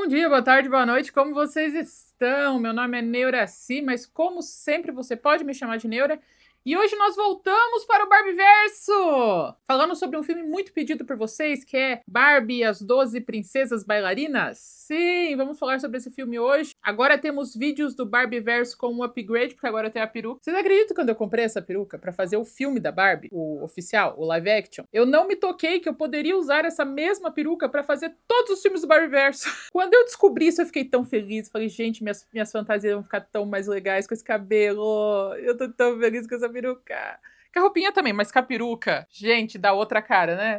Bom dia, boa tarde, boa noite, como vocês estão? Meu nome é Neuraci, mas como sempre você pode me chamar de Neura. E hoje nós voltamos para o Barbieverso! Falando sobre um filme muito pedido por vocês, que é Barbie e as 12 Princesas Bailarinas. Sim, vamos falar sobre esse filme hoje. Agora temos vídeos do Barbieverso com um upgrade, porque agora tem a peruca. Vocês acreditam quando eu comprei essa peruca para fazer o filme da Barbie, o oficial, o live action? Eu não me toquei que eu poderia usar essa mesma peruca para fazer todos os filmes do Barbieverso. Quando eu descobri isso, eu fiquei tão feliz. Falei, gente, minhas fantasias vão ficar tão mais legais com esse cabelo. Eu tô tão feliz com essa peruca. Com a roupinha também, mas com a peruca, gente, dá outra cara, né?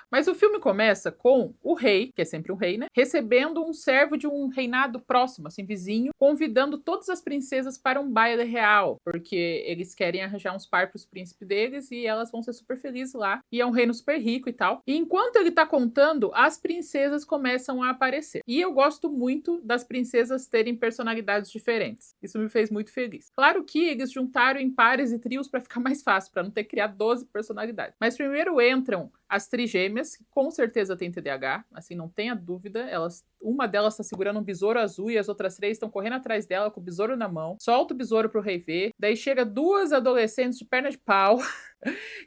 Mas o filme começa com o rei, que é sempre um rei, né? Recebendo um servo de um reinado próximo, assim, vizinho, convidando todas as princesas para um baile real, porque eles querem arranjar uns par pros príncipes deles e elas vão ser super felizes lá. E é um reino super rico e tal. E enquanto ele tá contando, as princesas começam a aparecer. E eu gosto muito das princesas terem personalidades diferentes. Isso me fez muito feliz. Claro que eles juntaram em pares e trios para ficar mais fácil, para não ter que criar 12 personalidades. Mas primeiro entram as trigêmeas, que com certeza têm TDAH, assim, não tenha dúvida. Uma delas está segurando um besouro azul e as outras 3 estão correndo atrás dela com o besouro na mão. Solta o besouro pro rei ver. Daí chega 2 adolescentes de perna de pau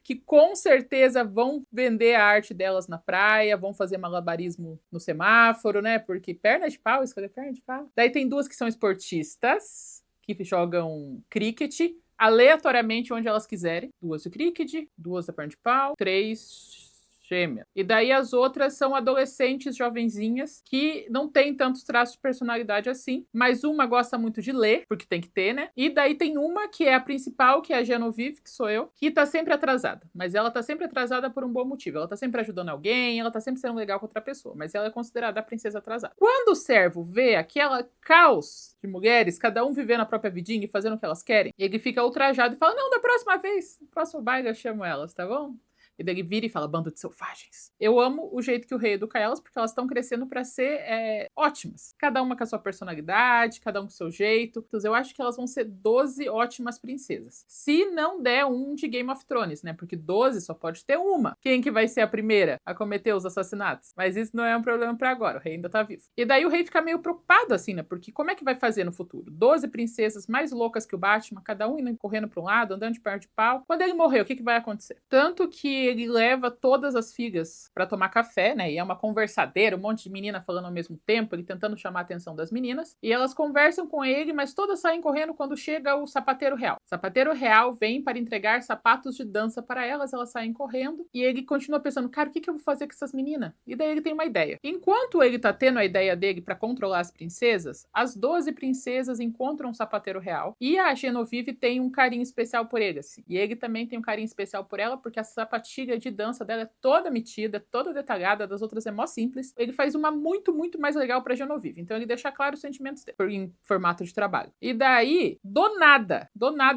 que com certeza vão vender a arte delas na praia, vão fazer malabarismo no semáforo, né? Porque perna de pau, escolher perna de pau. Daí tem 2 que são esportistas, que jogam cricket, aleatoriamente onde elas quiserem. 2 de cricket, 2 da perna de pau, 3 gêmeas. E daí as outras são adolescentes jovenzinhas que não têm tantos traços de personalidade assim, mas uma gosta muito de ler, porque tem que ter, né? E daí tem uma que é a principal, que é a Genevieve, que sou eu, que tá sempre atrasada. Mas ela tá sempre atrasada por um bom motivo. Ela tá sempre ajudando alguém, ela tá sempre sendo legal com outra pessoa, mas ela é considerada a princesa atrasada. Quando o servo vê aquela caos de mulheres, cada um vivendo a própria vidinha e fazendo o que elas querem, ele fica ultrajado e fala, não, da próxima vez, no próximo baile eu chamo elas, tá bom? E daí ele vira e fala, bando de selvagens. Eu amo o jeito que o rei educa elas, porque elas estão crescendo para ser ótimas. Cada uma com a sua personalidade, cada um com o seu jeito. Então eu acho que elas vão ser 12 ótimas princesas. Se não der um de Game of Thrones, né? Porque 12 só pode ter uma. Quem que vai ser a primeira a cometer os assassinatos? Mas isso não é um problema para agora, o rei ainda tá vivo. E daí o rei fica meio preocupado, assim, né? Porque como é que vai fazer no futuro? 12 princesas mais loucas que o Batman, cada um indo correndo para um lado, andando de perna de pau. Quando ele morrer, o que vai acontecer? Tanto que ele leva todas as filhas para tomar café, né? E é uma conversadeira, um monte de menina falando ao mesmo tempo, ele tentando chamar a atenção das meninas. E elas conversam com ele, mas todas saem correndo quando chega o sapateiro real. O sapateiro real vem para entregar sapatos de dança para elas saem correndo. E ele continua pensando, cara, o que eu vou fazer com essas meninas? E daí ele tem uma ideia. Enquanto ele tá tendo a ideia dele para controlar as princesas, as 12 princesas encontram o sapateiro real. E a Genevieve tem um carinho especial por ele, assim. E ele também tem um carinho especial por ela, porque a sapatilha de dança dela é toda metida, toda detalhada, das outras é mó simples. Ele faz uma muito, muito mais legal pra Genevieve. Então ele deixa claro os sentimentos dele em formato de trabalho. E daí, do nada,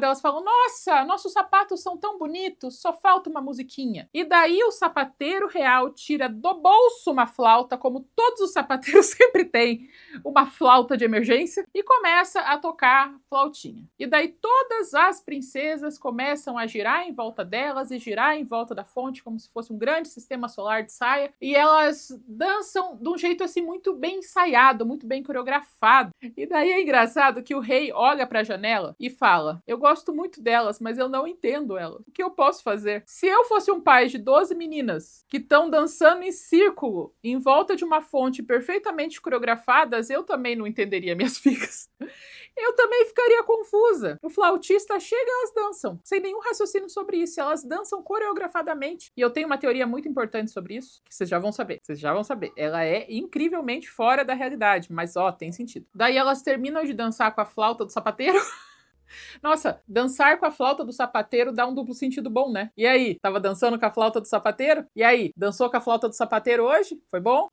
elas falam, nossa, nossos sapatos são tão bonitos, só falta uma musiquinha. E daí o sapateiro real tira do bolso uma flauta, como todos os sapateiros sempre têm, uma flauta de emergência, e começa a tocar flautinha. E daí todas as princesas começam a girar em volta delas e girar em volta da fonte, como se fosse um grande sistema solar de saia, e elas dançam de um jeito assim muito bem ensaiado, muito bem coreografado. E daí é engraçado que o rei olha para a janela e fala, eu gosto muito delas, mas eu não entendo elas. O que eu posso fazer? Se eu fosse um pai de 12 meninas que estão dançando em círculo em volta de uma fonte perfeitamente coreografadas, eu também não entenderia minhas filhas. Eu também ficaria confusa. O flautista chega e elas dançam, sem nenhum raciocínio sobre isso. Elas dançam coreografadamente. E eu tenho uma teoria muito importante sobre isso, que vocês já vão saber. Ela é incrivelmente fora da realidade, mas tem sentido. Daí elas terminam de dançar com a flauta do sapateiro. Nossa, dançar com a flauta do sapateiro dá um duplo sentido bom, né? E aí, tava dançando com a flauta do sapateiro? E aí, dançou com a flauta do sapateiro hoje? Foi bom?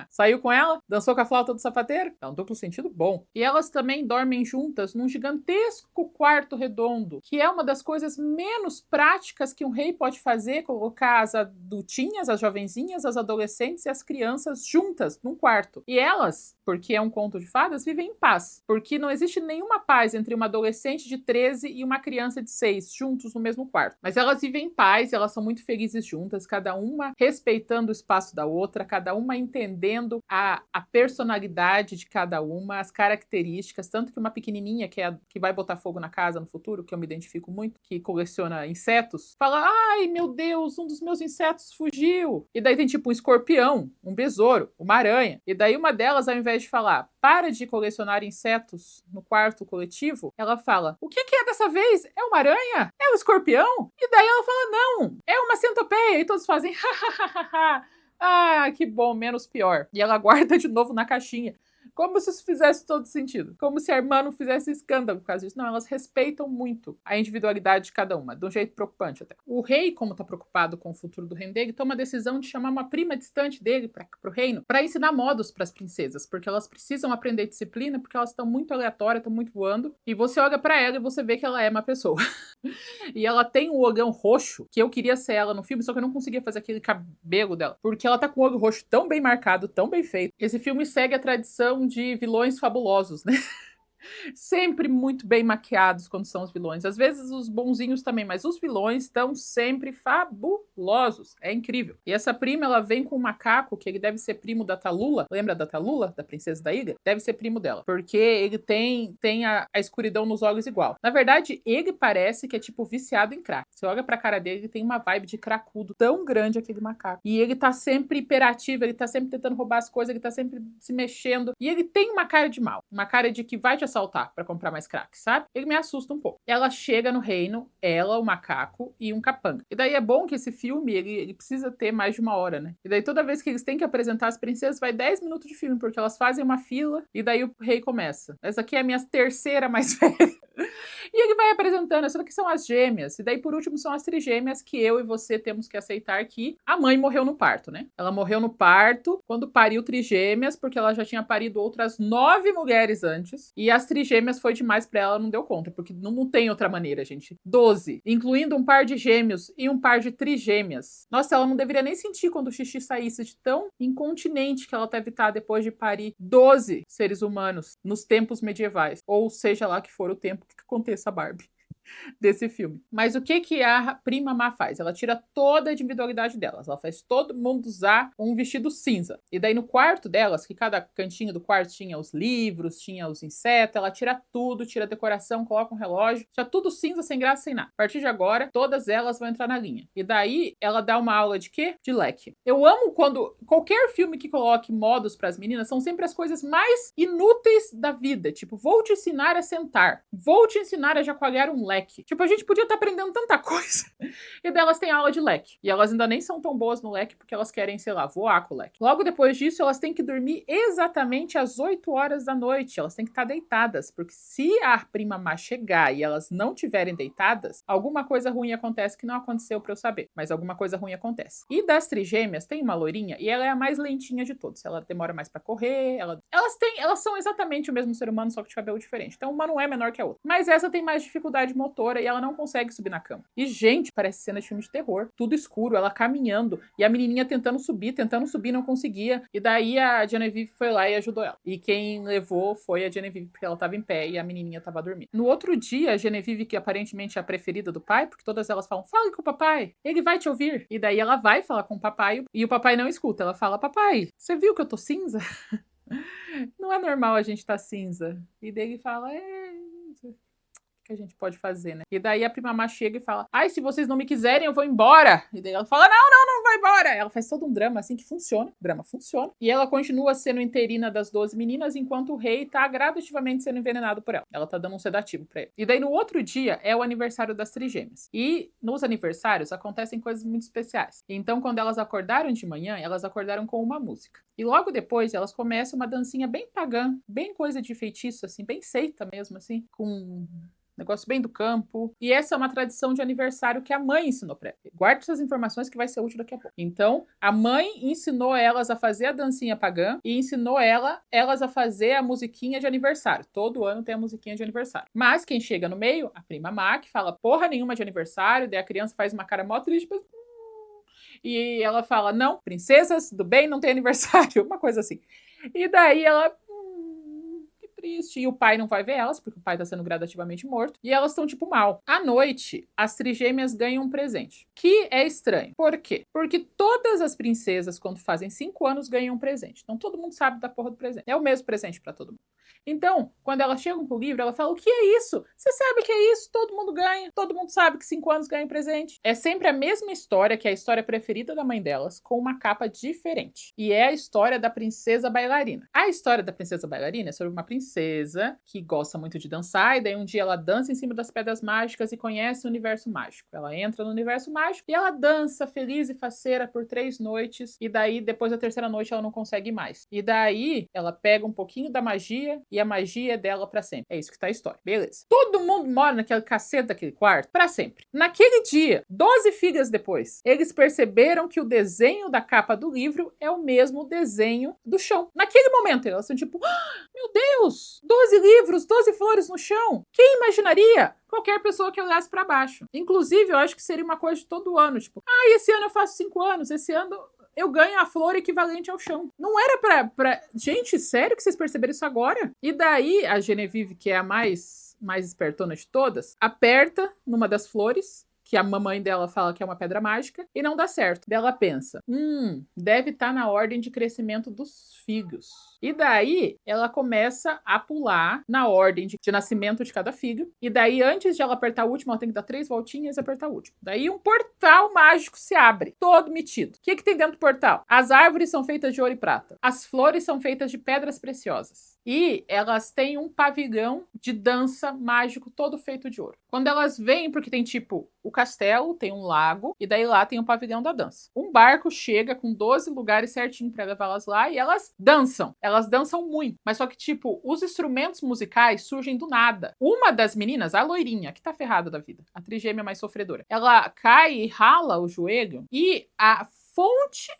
Saiu com ela? Dançou com a flauta do sapateiro? Dá um duplo sentido bom. E elas também dormem juntas num gigantesco quarto redondo, que é uma das coisas menos práticas que um rei pode fazer, colocar as adultinhas, as jovenzinhas, as adolescentes e as crianças juntas num quarto. E elas, porque é um conto de fadas, vivem em paz. Porque não existe nenhuma paz entre uma adolescente adolescente de 13 e uma criança de 6, juntos no mesmo quarto. Mas elas vivem em paz, elas são muito felizes juntas, cada uma respeitando o espaço da outra, cada uma entendendo a personalidade de cada uma, as características, tanto que uma pequenininha, que é a que vai botar fogo na casa no futuro, que eu me identifico muito, que coleciona insetos, fala, ai meu Deus, um dos meus insetos fugiu. E daí tem tipo um escorpião, um besouro, uma aranha. E daí uma delas, ao invés de falar, para de colecionar insetos no quarto coletivo, ela fala, o que é dessa vez? É uma aranha? É um escorpião? E daí ela fala, não, é uma centopeia. E todos fazem, hahaha. Ah, que bom, menos pior. E ela guarda de novo na caixinha. Como se isso fizesse todo sentido. Como se a irmã não fizesse escândalo por causa disso. Não, elas respeitam muito a individualidade de cada uma, de um jeito preocupante até. O rei, como está preocupado com o futuro do reino dele, toma a decisão de chamar uma prima distante dele para o reino para ensinar modos para as princesas, porque elas precisam aprender disciplina, porque elas estão muito aleatórias, estão muito voando. E você olha para ela e você vê que ela é uma pessoa. E ela tem um olhão roxo, que eu queria ser ela no filme, só que eu não conseguia fazer aquele cabelo dela. Porque ela tá com o olho roxo tão bem marcado, tão bem feito. Esse filme segue a tradição de vilões fabulosos, né? Sempre muito bem maquiados quando são os vilões. Às vezes os bonzinhos também, mas os vilões estão sempre fabulosos. É incrível. E essa prima, ela vem com um macaco, que ele deve ser primo da Talula. Lembra da Talula, da princesa da ilha? Deve ser primo dela. Porque ele tem a escuridão nos olhos igual. Na verdade, ele parece que é tipo viciado em crack. Você olha pra cara dele, ele tem uma vibe de cracudo tão grande, aquele macaco. E ele tá sempre hiperativo, ele tá sempre tentando roubar as coisas, ele tá sempre se mexendo. E ele tem uma cara de mal. Uma cara de que vai te assaltar para comprar mais crack, sabe? Ele me assusta um pouco. Ela chega no reino, ela, o macaco e um capanga. E daí é bom que esse filme, ele precisa ter mais de 1 hora, né? E daí toda vez que eles têm que apresentar as princesas, vai 10 minutos de filme, porque elas fazem uma fila e daí o rei começa. Essa aqui é a minha terceira mais velha. E ele vai apresentando, essa daqui são as gêmeas. E daí, por último, são as trigêmeas que eu e você temos que aceitar que a mãe morreu no parto, né? Ela morreu no parto quando pariu trigêmeas, porque ela já tinha parido outras 9 mulheres antes. E as trigêmeas foi demais pra ela, não deu conta, porque não tem outra maneira, gente. 12, incluindo um par de gêmeos e um par de trigêmeas. Nossa, ela não deveria nem sentir quando o xixi saísse de tão incontinente que ela deve estar depois de parir 12 seres humanos nos tempos medievais. Ou seja lá que for o tempo que aconteça a Barbie desse filme. Mas o que a prima má faz? Ela tira toda a individualidade delas. Ela faz todo mundo usar um vestido cinza. E daí no quarto delas, que cada cantinho do quarto tinha os livros, tinha os insetos, ela tira tudo, tira a decoração, coloca um relógio, tira tudo cinza, sem graça, sem nada. A partir de agora, todas elas vão entrar na linha. E daí ela dá uma aula de quê? De leque. Eu amo quando qualquer filme que coloque modos para as meninas são sempre as coisas mais inúteis da vida. Tipo, vou te ensinar a sentar. Vou te ensinar a chacoalhar um leque. Tipo, a gente podia estar aprendendo tanta coisa. E delas têm aula de leque. E elas ainda nem são tão boas no leque porque elas querem, sei lá, voar com o leque. Logo depois disso, elas têm que dormir exatamente às 8 horas da noite. Elas têm que estar deitadas. Porque se a prima má chegar e elas não estiverem deitadas, alguma coisa ruim acontece que não aconteceu pra eu saber. Mas alguma coisa ruim acontece. E das trigêmeas, tem uma loirinha e ela é a mais lentinha de todas. Ela demora mais pra correr. Elas são exatamente o mesmo ser humano, só que de cabelo diferente. Então uma não é menor que a outra. Mas essa tem mais dificuldade motora e ela não consegue subir na cama. E, gente, parece cena de filme de terror. Tudo escuro, ela caminhando e a menininha tentando subir, não conseguia. E daí a Genevieve foi lá e ajudou ela. E quem levou foi a Genevieve, porque ela tava em pé e a menininha tava dormindo. No outro dia, a Genevieve, que aparentemente é a preferida do pai, porque todas elas falam, fale com o papai, ele vai te ouvir. E daí ela vai falar com o papai e o papai não escuta. Ela fala, papai, você viu que eu tô cinza? Não é normal a gente tá cinza. E daí ele fala, que a gente pode fazer, né? E daí a prima má chega e fala, ai, se vocês não me quiserem, eu vou embora. E daí ela fala, não vai embora. Ela faz todo um drama assim que funciona. O drama funciona. E ela continua sendo interina das 12 meninas, enquanto o rei tá gradativamente sendo envenenado por ela. Ela tá dando um sedativo pra ele. E daí no outro dia é o aniversário das trigêmeas. E nos aniversários acontecem coisas muito especiais. Então quando elas acordaram de manhã, elas acordaram com uma música. E logo depois elas começam uma dancinha bem pagã, bem coisa de feitiço, assim, bem seita mesmo, assim, com negócio bem do campo. E essa é uma tradição de aniversário que a mãe ensinou pra ela. Guarde essas informações que vai ser útil daqui a pouco. Então, a mãe ensinou elas a fazer a dancinha pagã e ensinou elas a fazer a musiquinha de aniversário. Todo ano tem a musiquinha de aniversário. Mas quem chega no meio, a prima má, que fala porra nenhuma de aniversário, daí a criança faz uma cara mó triste, mas... E ela fala, não, princesas do bem não tem aniversário. Uma coisa assim. E daí ela... triste. E o pai não vai ver elas, porque o pai tá sendo gradativamente morto. E elas estão, tipo, mal. À noite, as trigêmeas ganham um presente. Que é estranho. Por quê? Porque todas as princesas, quando fazem 5 anos, ganham um presente. Então todo mundo sabe da porra do presente. É o mesmo presente pra todo mundo. Então, quando elas chegam pro livro, ela fala: o que é isso? Você sabe o que é isso? Todo mundo ganha. Todo mundo sabe que 5 anos ganha presente. É sempre a mesma história, que é a história preferida da mãe delas, com uma capa diferente. E é a história da princesa bailarina. A história da princesa bailarina é sobre uma princesa que gosta muito de dançar, e daí um dia ela dança em cima das pedras mágicas e conhece o universo mágico. Ela entra no universo mágico e ela dança feliz e faceira por 3 noites, e daí depois da terceira noite ela não consegue mais. E daí ela pega um pouquinho da magia e a magia é dela pra sempre. É isso que tá a história. Beleza. Todo mundo mora naquele cacete daquele quarto pra sempre. Naquele dia, 12 figas depois, eles perceberam que o desenho da capa do livro é o mesmo desenho do chão. Naquele momento, elas são tipo: meu Deus, 12 livros, 12 flores no chão. Quem imaginaria? Qualquer pessoa que olhasse pra baixo. Inclusive, eu acho que seria uma coisa de todo ano. Tipo, esse ano eu faço 5 anos, esse ano eu ganho a flor equivalente ao chão. Não era pra... Gente, sério que vocês perceberam isso agora? E daí, a Genevieve, que é a mais espertona de todas, aperta numa das flores, que a mamãe dela fala que é uma pedra mágica, e não dá certo. Daí ela pensa: deve estar na ordem de crescimento dos figos. E daí, ela começa a pular na ordem de nascimento de cada figo. E daí, antes de ela apertar o último, ela tem que dar 3 voltinhas e apertar o último. Daí, um portal mágico se abre, todo metido. O que tem dentro do portal? As árvores são feitas de ouro e prata. As flores são feitas de pedras preciosas. E elas têm um pavilhão de dança mágico todo feito de ouro. Quando elas vêm, porque tem tipo o castelo, tem um lago, e daí lá tem o pavilhão da dança. Um barco chega com 12 lugares certinho pra levá-las lá, e elas dançam. Elas dançam muito. Mas só que, tipo, os instrumentos musicais surgem do nada. Uma das meninas, a loirinha, que tá ferrada da vida, a trigêmea mais sofredora, ela cai e rala o joelho, e a fonte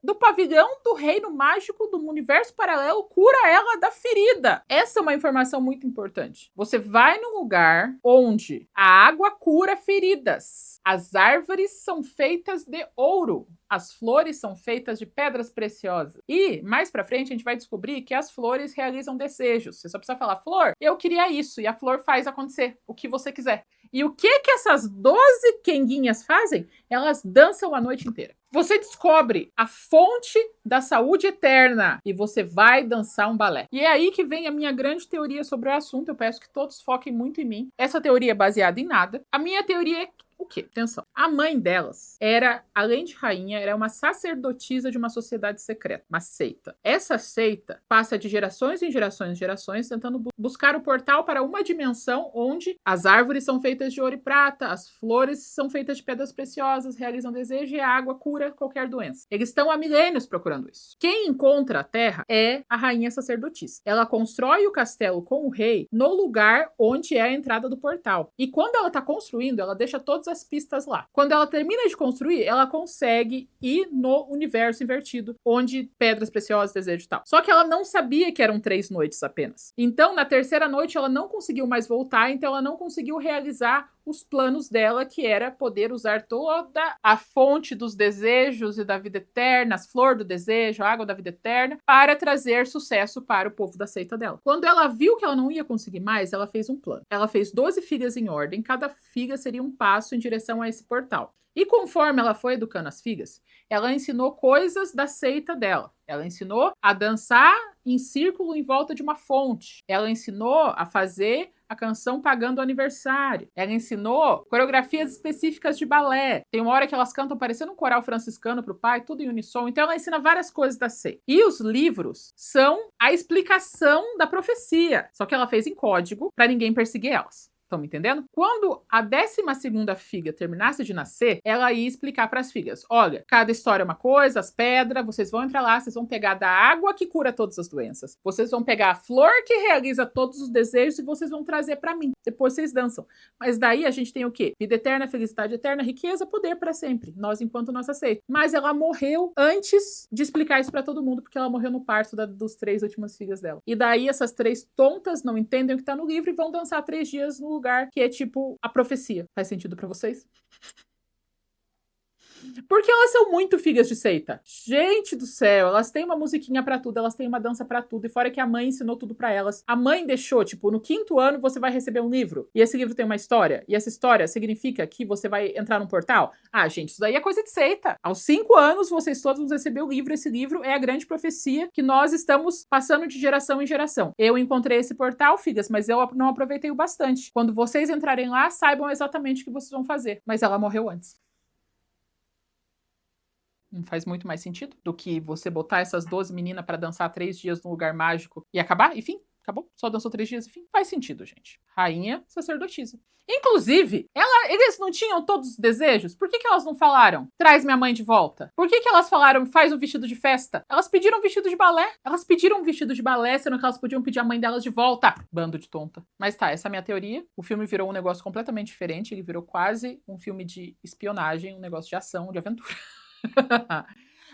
do pavilhão do reino mágico do universo paralelo cura ela da ferida. Essa é uma informação muito importante. Você vai num lugar onde a água cura feridas. As árvores são feitas de ouro. As flores são feitas de pedras preciosas. E, mais pra frente, a gente vai descobrir que as flores realizam desejos. Você só precisa falar: flor, eu queria isso. E a flor faz acontecer o que você quiser. E o que essas 12 quenguinhas fazem? Elas dançam a noite inteira. Você descobre a fonte da saúde eterna e você vai dançar um balé. E é aí que vem a minha grande teoria sobre o assunto. Eu peço que todos foquem muito em mim. Essa teoria é baseada em nada. A minha teoria é o quê? Atenção. A mãe delas era, além de rainha, era uma sacerdotisa de uma sociedade secreta, uma seita. Essa seita passa de gerações em gerações tentando buscar o portal para uma dimensão onde as árvores são feitas de ouro e prata, as flores são feitas de pedras preciosas, realizam desejo e a água cura qualquer doença. Eles estão há milênios procurando isso. Quem encontra a Terra é a rainha sacerdotisa. Ela constrói o castelo com o rei no lugar onde é a entrada do portal. E quando ela está construindo, ela deixa todas as pistas lá. Quando ela termina de construir, ela consegue ir no universo invertido, onde pedras preciosas, desejo e tal. Só que ela não sabia que eram 3 noites apenas. Então, na terceira noite, ela não conseguiu mais voltar, então ela não conseguiu realizar os planos dela, que era poder usar toda a fonte dos desejos e da vida eterna, as flores do desejo, a água da vida eterna, para trazer sucesso para o povo da seita dela. Quando ela viu que ela não ia conseguir mais, ela fez um plano. Ela fez 12 figas em ordem, cada figa seria um passo em direção a esse portal. E conforme ela foi educando as figas, ela ensinou coisas da seita dela. Ela ensinou a dançar em círculo em volta de uma fonte. Ela ensinou a fazer a canção pagando o aniversário. Ela ensinou coreografias específicas de balé. Tem uma hora que elas cantam parecendo um coral franciscano pro pai, tudo em unissom. Então ela ensina várias coisas da seita. E os livros são a explicação da profecia. Só que ela fez em código para ninguém perseguir elas. Estão me entendendo? Quando a 12ª figa terminasse de nascer, ela ia explicar para as figas: olha, cada história é uma coisa, as pedras, vocês vão entrar lá, vocês vão pegar da água que cura todas as doenças. Vocês vão pegar a flor que realiza todos os desejos e vocês vão trazer para mim. Depois vocês dançam. Mas daí a gente tem o quê? Vida eterna, felicidade eterna, riqueza, poder para sempre. Nós enquanto nossa seita. Mas ela morreu antes de explicar isso para todo mundo, porque ela morreu no parto dos 3 últimas filhas dela. E daí essas 3 tontas não entendem o que tá no livro e vão dançar 3 dias no lugar que é tipo a profecia. Faz sentido pra vocês? Porque elas são muito filhas de seita. Gente do céu, elas têm uma musiquinha pra tudo, elas têm uma dança pra tudo. E fora que a mãe ensinou tudo pra elas. A mãe deixou, tipo, no 5º ano você vai receber um livro. E esse livro tem uma história. E essa história significa que você vai entrar num portal. Ah, gente, isso daí é coisa de seita. Aos 5 anos vocês todos vão receber o livro. Esse livro é a grande profecia que nós estamos passando de geração em geração. Eu encontrei esse portal, filhas, mas eu não aproveitei o bastante. Quando vocês entrarem lá, saibam exatamente o que vocês vão fazer. Mas ela morreu antes. Não faz muito mais sentido do que você botar essas 12 meninas pra dançar 3 dias num lugar mágico e acabar? Enfim, acabou. Só dançou 3 dias, enfim. Faz sentido, gente. Rainha sacerdotisa. Inclusive, eles não tinham todos os desejos? Por que elas não falaram, traz minha mãe de volta? Por que elas falaram, faz um vestido de festa? Elas pediram um vestido de balé. Elas pediram um vestido de balé, sendo que elas podiam pedir a mãe delas de volta. Bando de tonta. Mas tá, essa é a minha teoria. O filme virou um negócio completamente diferente. Ele virou quase um filme de espionagem, um negócio de ação, de aventura.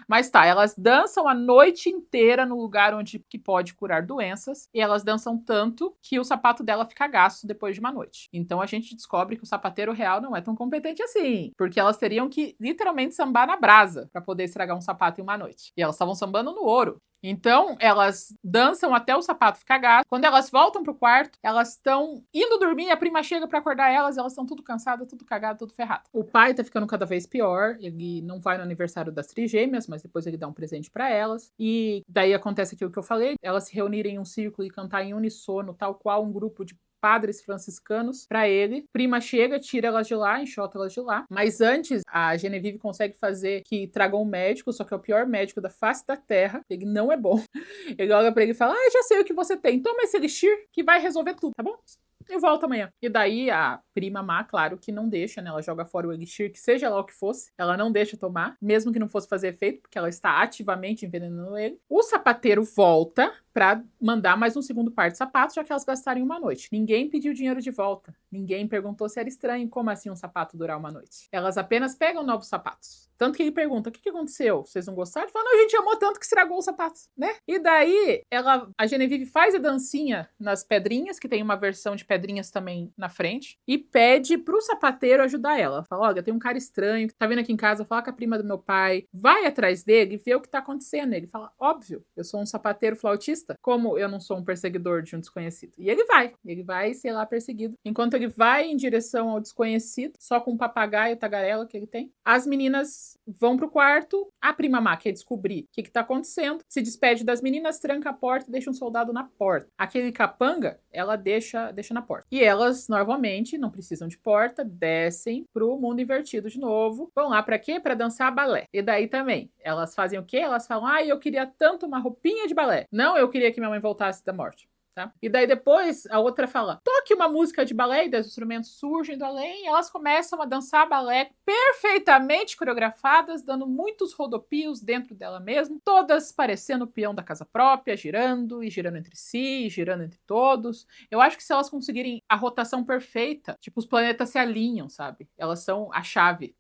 Mas tá, elas dançam a noite inteira no lugar onde que pode curar doenças, e elas dançam tanto que o sapato dela fica gasto depois de uma noite. Então a gente descobre que o sapateiro real não é tão competente assim, porque elas teriam que literalmente sambar na brasa para poder estragar um sapato em uma noite. E elas estavam sambando no ouro. Então, elas dançam até o sapato ficar gasto. Quando elas voltam pro quarto, elas estão indo dormir, a prima chega pra acordar elas estão tudo cansadas, tudo cagado, tudo ferrado. O pai tá ficando cada vez pior, ele não vai no aniversário das trigêmeas, mas depois ele dá um presente pra elas. E daí acontece aquilo que eu falei, elas se reunirem em um círculo e cantar em unissono, tal qual um grupo de padres franciscanos pra ele. Prima chega, tira elas de lá, enxota elas de lá. Mas antes, a Genevieve consegue fazer que tragam um médico, só que é o pior médico da face da terra. Ele não é bom. Ele olha pra ele e fala, já sei o que você tem. Toma esse elixir que vai resolver tudo, tá bom? Eu volto amanhã. E daí a prima má, claro que não deixa, né? Ela joga fora o elixir, que seja lá o que fosse. Ela não deixa tomar, mesmo que não fosse fazer efeito, porque ela está ativamente envenenando ele. O sapateiro volta pra mandar mais um segundo par de sapatos, já que elas gastaram uma noite. Ninguém pediu dinheiro de volta. Ninguém perguntou se era estranho, como assim um sapato durar uma noite. Elas apenas pegam novos sapatos. Tanto que ele pergunta, o que aconteceu? Vocês não gostaram? Ele fala, não, a gente amou tanto que estragou os sapatos, né? E daí, a Genevieve faz a dancinha nas pedrinhas, que tem uma versão de pedrinhas também na frente, e pede pro sapateiro ajudar ela. Fala, olha, tem um cara estranho que tá vindo aqui em casa, fala com a prima do meu pai, vai atrás dele e vê o que tá acontecendo. Ele fala, óbvio, eu sou um sapateiro flautista, como eu não sou um perseguidor de um desconhecido. E ele vai, sei lá, perseguido. Enquanto ele vai em direção ao desconhecido, só com um papagaio tagarela que ele tem, as meninas vão pro quarto, a prima má quer descobrir o que tá acontecendo, se despede das meninas, tranca a porta e deixa um soldado na porta. Aquele capanga, ela deixa na porta. E elas, novamente, não precisam de porta, descem pro mundo invertido de novo. Vão lá pra quê? Pra dançar balé. E daí também, elas fazem o quê? Elas falam, eu queria tanto uma roupinha de balé. Não, eu queria que minha mãe voltasse da morte. Tá? E daí depois a outra fala, toque uma música de balé, e daí os instrumentos surgem do além e elas começam a dançar balé perfeitamente coreografadas, dando muitos rodopios dentro dela mesma, todas parecendo o peão da casa própria, girando e girando entre si, e girando entre todos. Eu acho que se elas conseguirem a rotação perfeita, tipo, os planetas se alinham, sabe? Elas são a chave.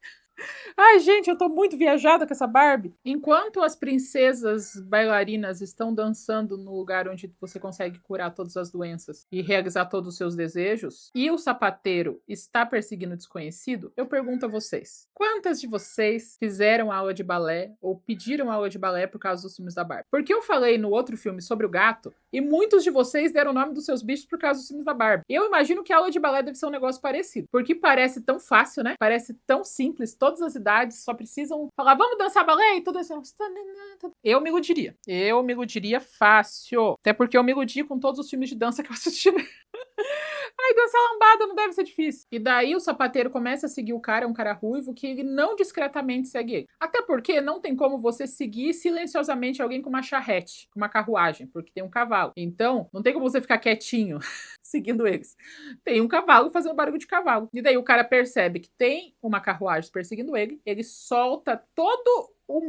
Ai, gente, eu tô muito viajada com essa Barbie. Enquanto as princesas bailarinas estão dançando no lugar onde você consegue curar todas as doenças e realizar todos os seus desejos, e o sapateiro está perseguindo o desconhecido, eu pergunto a vocês, quantas de vocês fizeram aula de balé ou pediram aula de balé por causa dos filmes da Barbie? Porque eu falei no outro filme sobre o gato, e muitos de vocês deram o nome dos seus bichos por causa dos filmes da Barbie. Eu imagino que a aula de balé deve ser um negócio parecido, porque parece tão fácil, né? Parece tão simples, todas as idades só precisam falar, vamos dançar balé e tudo isso. Eu me iludiria. Eu me iludiria fácil. Até porque eu me iludi com todos os filmes de dança que eu assisti. Ai, dança lambada não deve ser difícil. E daí o sapateiro começa a seguir o cara, é um cara ruivo, que ele não discretamente segue ele. Até porque não tem como você seguir silenciosamente alguém com uma charrete, com uma carruagem, porque tem um cavalo. Então, não tem como você ficar quietinho seguindo eles. Tem um cavalo fazendo barulho de cavalo. E daí o cara percebe que tem uma carruagem perseguindo ele solta todo o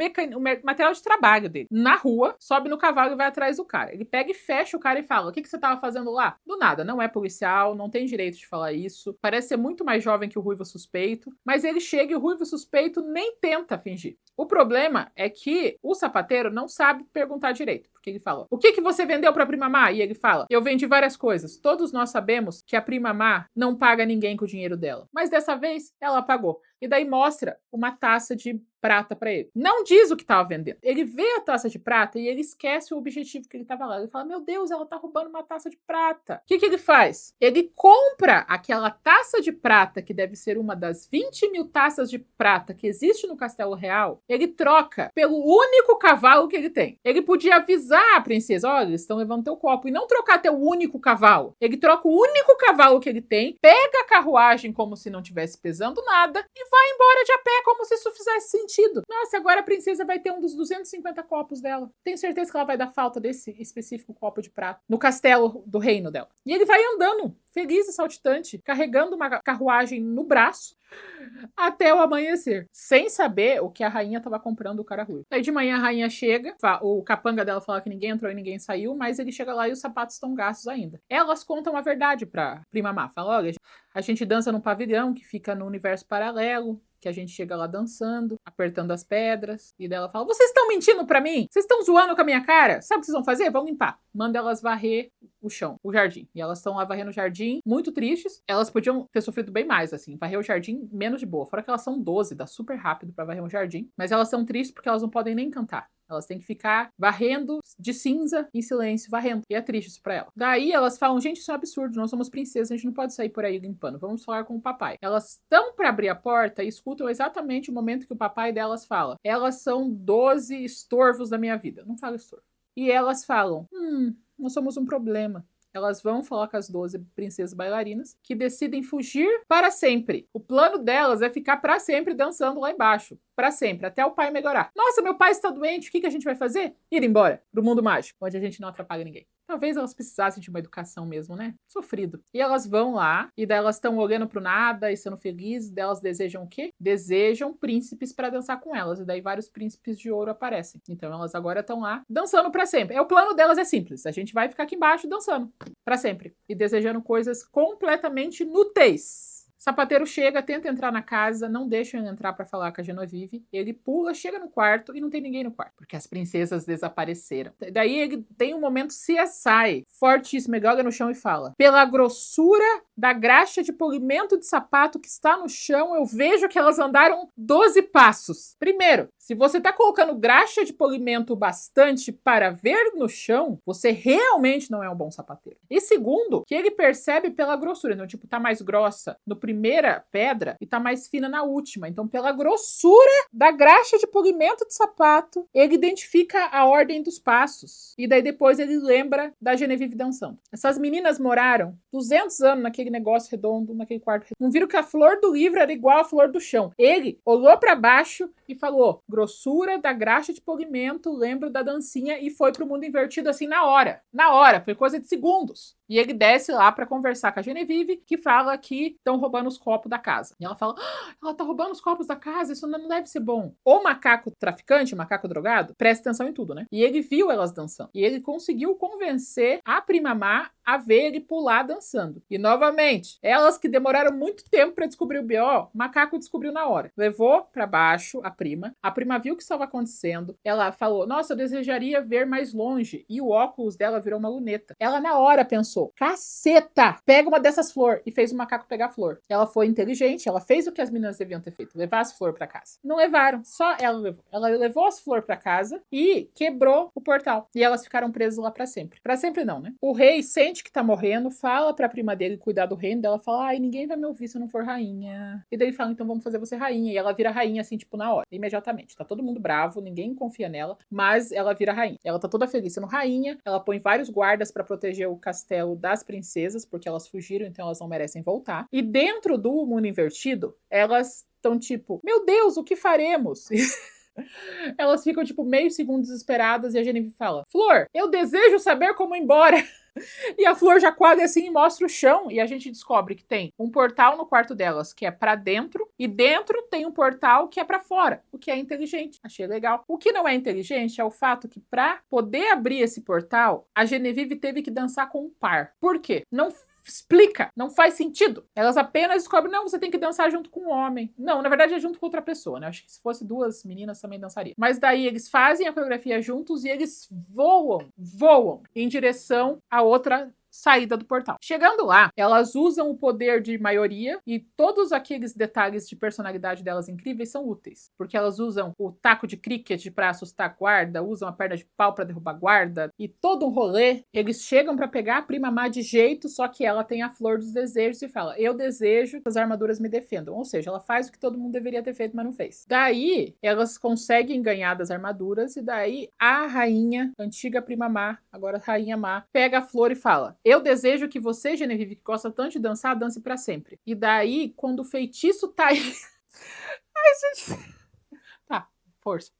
material de trabalho dele na rua, sobe no cavalo e vai atrás do cara. Ele pega e fecha o cara e fala, o que você tava fazendo lá? Do nada, não é policial, não tem direito de falar isso, parece ser muito mais jovem que o ruivo suspeito, mas ele chega e o ruivo suspeito nem tenta fingir. O problema é que o sapateiro não sabe perguntar direito, porque ele fala, o que você vendeu pra prima má? E ele fala, eu vendi várias coisas. Todos nós sabemos que a prima má não paga ninguém com o dinheiro dela, mas dessa vez ela pagou. E daí mostra uma taça de prata pra ele. Não diz o que tava vendendo. Ele vê a taça de prata e ele esquece o objetivo que ele tava lá. Ele fala, meu Deus, ela tá roubando uma taça de prata. O que ele faz? Ele compra aquela taça de prata, que deve ser uma das 20 mil taças de prata que existe no Castelo Real. Ele troca pelo único cavalo que ele tem. Ele podia avisar a princesa, olha, eles estão levando teu copo, e não trocar teu único cavalo. Ele troca o único cavalo que ele tem, pega a carruagem como se não tivesse pesando nada e vai embora de a pé como se isso fizesse sentido. Nossa, agora a princesa vai ter um dos 250 copos dela. Tenho certeza que ela vai dar falta desse específico copo de prata no castelo do reino dela. E ele vai andando, feliz e saltitante, carregando uma carruagem no braço até o amanhecer, sem saber o que a rainha estava comprando o cara ruivo. Aí de manhã a rainha chega, o capanga dela fala que ninguém entrou e ninguém saiu, mas ele chega lá e os sapatos estão gastos ainda. Elas contam a verdade pra Prima Má. Fala, olha, a gente dança num pavilhão que fica no universo paralelo, que a gente chega lá dançando, apertando as pedras, e dela fala, vocês estão mentindo pra mim? Vocês estão zoando com a minha cara? Sabe o que vocês vão fazer? Vão limpar. Manda elas varrer o chão, o jardim. E elas estão lá varrendo o jardim, muito tristes. Elas podiam ter sofrido bem mais, assim, varrer o jardim menos de boa. Fora que elas são 12, dá super rápido pra varrer um jardim. Mas elas são tristes porque elas não podem nem cantar. Elas têm que ficar varrendo de cinza, em silêncio, varrendo. E é triste isso pra elas. Daí elas falam, gente, isso é um absurdo, nós somos princesas, a gente não pode sair por aí limpando. Vamos falar com o papai. Elas estão pra abrir a porta e escutam exatamente o momento que o papai delas fala. Elas são 12 estorvos da minha vida. Não fala estorvo. E elas falam, nós somos um problema. Elas vão falar com as 12 princesas bailarinas que decidem fugir para sempre. O plano delas é ficar para sempre dançando lá embaixo. Para sempre, até o pai melhorar. Nossa, meu pai está doente, o que a gente vai fazer? Ir embora pro mundo mágico, onde a gente não atrapalha ninguém. Talvez elas precisassem de uma educação mesmo, né? Sofrido. E elas vão lá, e daí elas estão olhando pro nada e sendo felizes. Daí elas desejam o quê? Desejam príncipes para dançar com elas. E daí vários príncipes de ouro aparecem. Então elas agora estão lá dançando para sempre. O plano delas é simples. A gente vai ficar aqui embaixo dançando para sempre. E desejando coisas completamente inúteis. Sapateiro chega, tenta entrar na casa, não deixam ele entrar pra falar com a Genevieve. Ele pula, chega no quarto e não tem ninguém no quarto, porque as princesas desapareceram. Daí ele tem um momento CSI, fortíssimo, ele olha no chão e fala, pela grossura da graxa de polimento de sapato que está no chão, eu vejo que elas andaram 12 passos. Primeiro, se você tá colocando graxa de polimento bastante para ver no chão, você realmente não é um bom sapateiro. E segundo, que ele percebe pela grossura. Então, tipo, tá mais grossa no primeira pedra e tá mais fina na última. Então, pela grossura da graxa de polimento de sapato, ele identifica a ordem dos passos. E daí depois ele lembra da Genevieve dançando. Essas meninas moraram 200 anos naquele negócio redondo, naquele quarto redondo. Não viram que a flor do livro era igual à flor do chão. Ele olhou para baixo e falou, grossura da graxa de polimento, lembro da dancinha, e foi pro mundo invertido assim na hora. Na hora, foi coisa de segundos. E ele desce lá pra conversar com a Genevieve, que fala que estão roubando os copos da casa. E ela fala, ela tá roubando os copos da casa, isso não deve ser bom. O macaco traficante, o macaco drogado, presta atenção em tudo, né? E ele viu elas dançando. E ele conseguiu convencer a Prima Má a ver ele pular dançando. E novamente, elas que demoraram muito tempo pra descobrir o B.O., o macaco descobriu na hora. Levou pra baixo a prima viu o que estava acontecendo, ela falou, nossa, eu desejaria ver mais longe, e o óculos dela virou uma luneta. Ela na hora pensou, caceta, pega uma dessas flores, e fez o macaco pegar a flor. Ela foi inteligente, ela fez o que as meninas deviam ter feito, levar as flores pra casa. Não levaram, só ela levou. Ela levou as flores pra casa e quebrou o portal. E elas ficaram presas lá pra sempre. Pra sempre não, né? O rei sente que tá morrendo, fala pra prima dele cuidar do reino, dela fala, ai, ninguém vai me ouvir se eu não for rainha. E daí fala, então vamos fazer você rainha. E ela vira rainha, assim, tipo, na hora, imediatamente. Tá todo mundo bravo, ninguém confia nela, mas ela vira rainha. Ela tá toda feliz sendo rainha, ela põe vários guardas pra proteger o castelo das princesas, porque elas fugiram, então elas não merecem voltar. E dentro do mundo invertido, elas estão tipo, meu Deus, o que faremos? Elas ficam, tipo, meio segundo desesperadas e a Genevieve fala, Flor, eu desejo saber como ir embora. E a Flor já quase assim mostra o chão e a gente descobre que tem um portal no quarto delas que é pra dentro e dentro tem um portal que é pra fora, o que é inteligente. Achei legal. O que não é inteligente é o fato que pra poder abrir esse portal, a Genevieve teve que dançar com um par. Por quê? Não explica, não faz sentido. Elas apenas descobrem, não, você tem que dançar junto com um homem. Não, na verdade é junto com outra pessoa, né? Acho que se fosse duas meninas também dançaria. Mas daí eles fazem a coreografia juntos e eles voam em direção a outra saída do portal. Chegando lá, elas usam o poder de maioria e todos aqueles detalhes de personalidade delas incríveis são úteis. Porque elas usam o taco de cricket pra assustar guarda, usam a perna de pau pra derrubar guarda e todo um rolê. Eles chegam pra pegar a prima má de jeito, só que ela tem a flor dos desejos e fala: eu desejo que as armaduras me defendam. Ou seja, ela faz o que todo mundo deveria ter feito, mas não fez. Daí, elas conseguem ganhar das armaduras e daí a rainha, antiga prima má, agora rainha má, pega a flor e fala: eu desejo que você, Genevieve, que gosta tanto de dançar, dance pra sempre. E daí, quando o feitiço tá... Ai, gente... Tá, força.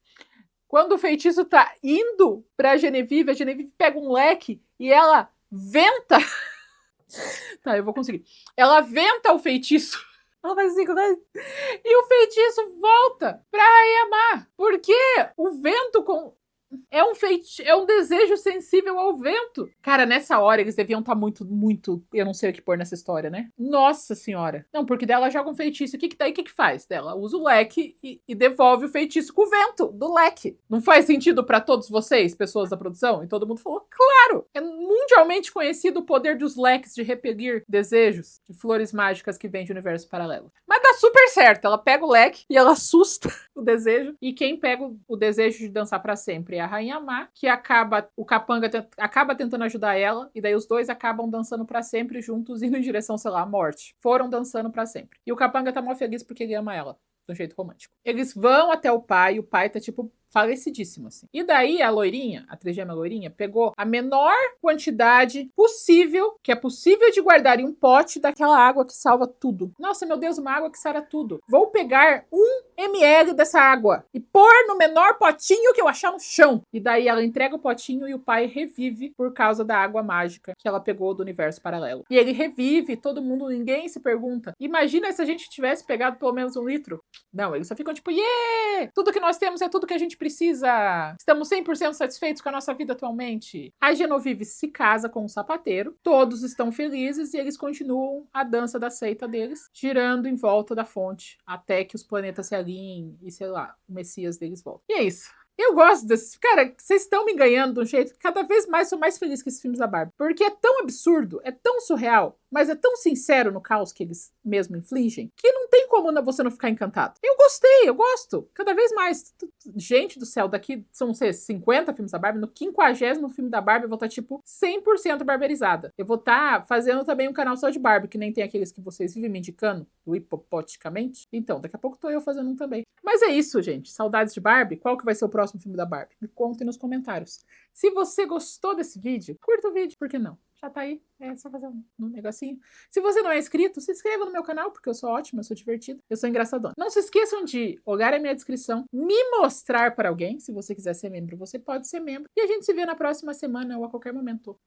Quando o feitiço tá indo pra Genevieve, a Genevieve pega um leque e ela venta... Tá, eu vou conseguir. Ela venta o feitiço. Ela faz assim, né? E o feitiço volta pra Rainha Má. Porque o vento é um desejo sensível ao vento. Cara, nessa hora eles deviam estar muito... Eu não sei o que pôr nessa história, né? Nossa senhora. Não, porque dela joga um feitiço. O que faz? Dela usa o leque e devolve o feitiço com o vento do leque. Não faz sentido pra todos vocês, pessoas da produção? E todo mundo falou, claro! É mundialmente conhecido o poder dos leques de repelir desejos de flores mágicas que vêm de universo paralelo. Mas dá super certo. Ela pega o leque e ela assusta o desejo. E quem pega o desejo de dançar pra sempre é a Rainha Má, que o Capanga acaba tentando ajudar ela, e daí os dois acabam dançando pra sempre juntos, indo em direção, sei lá, à morte. Foram dançando pra sempre. E o Capanga tá mó feliz porque ele ama ela, de um jeito romântico. Eles vão até o pai, e o pai tá, tipo, falecidíssimo, assim. E daí a loirinha, a trigêmea loirinha, pegou a menor quantidade possível, que é possível de guardar em um pote daquela água que salva tudo. Nossa, meu Deus, uma água que sara tudo. Vou pegar 1 ml dessa água e pôr no menor potinho que eu achar no chão. E daí ela entrega o potinho e o pai revive por causa da água mágica que ela pegou do universo paralelo. E ele revive, todo mundo, ninguém se pergunta. Imagina se a gente tivesse pegado pelo menos 1 litro. Não, eles só ficam tipo, yeah! Tudo que nós temos é tudo que a gente precisa. Estamos 100% satisfeitos com a nossa vida atualmente. A Genevieve se casa com um sapateiro. Todos estão felizes e eles continuam a dança da seita deles, girando em volta da fonte até que os planetas se alinhem e, sei lá, o Messias deles volta. E é isso. Eu gosto desses... Cara, vocês estão me ganhando de um jeito que cada vez mais sou mais feliz com esses filmes da Barbie. Porque é tão absurdo, é tão surreal, mas é tão sincero no caos que eles mesmo infligem, que não tem como você não ficar encantado. Eu gostei, eu gosto. Cada vez mais. Gente do céu, daqui são, sei, 50 filmes da Barbie. No 50º filme da Barbie eu vou estar, tipo, 100% barberizada. Eu vou estar fazendo também um canal só de Barbie, que nem tem aqueles que vocês vivem me indicando, do hipopoticamente. Então, daqui a pouco tô eu fazendo um também. Mas é isso, gente. Saudades de Barbie. Qual que vai ser o próximo filme da Barbie? Me contem nos comentários. Se você gostou desse vídeo, curta o vídeo, por que não? Já tá aí, é só fazer um negocinho. Se você não é inscrito, se inscreva no meu canal, porque eu sou ótima, eu sou divertida, eu sou engraçadona. Não se esqueçam de olhar a minha descrição, me mostrar para alguém. Se você quiser ser membro, você pode ser membro. E a gente se vê na próxima semana ou a qualquer momento.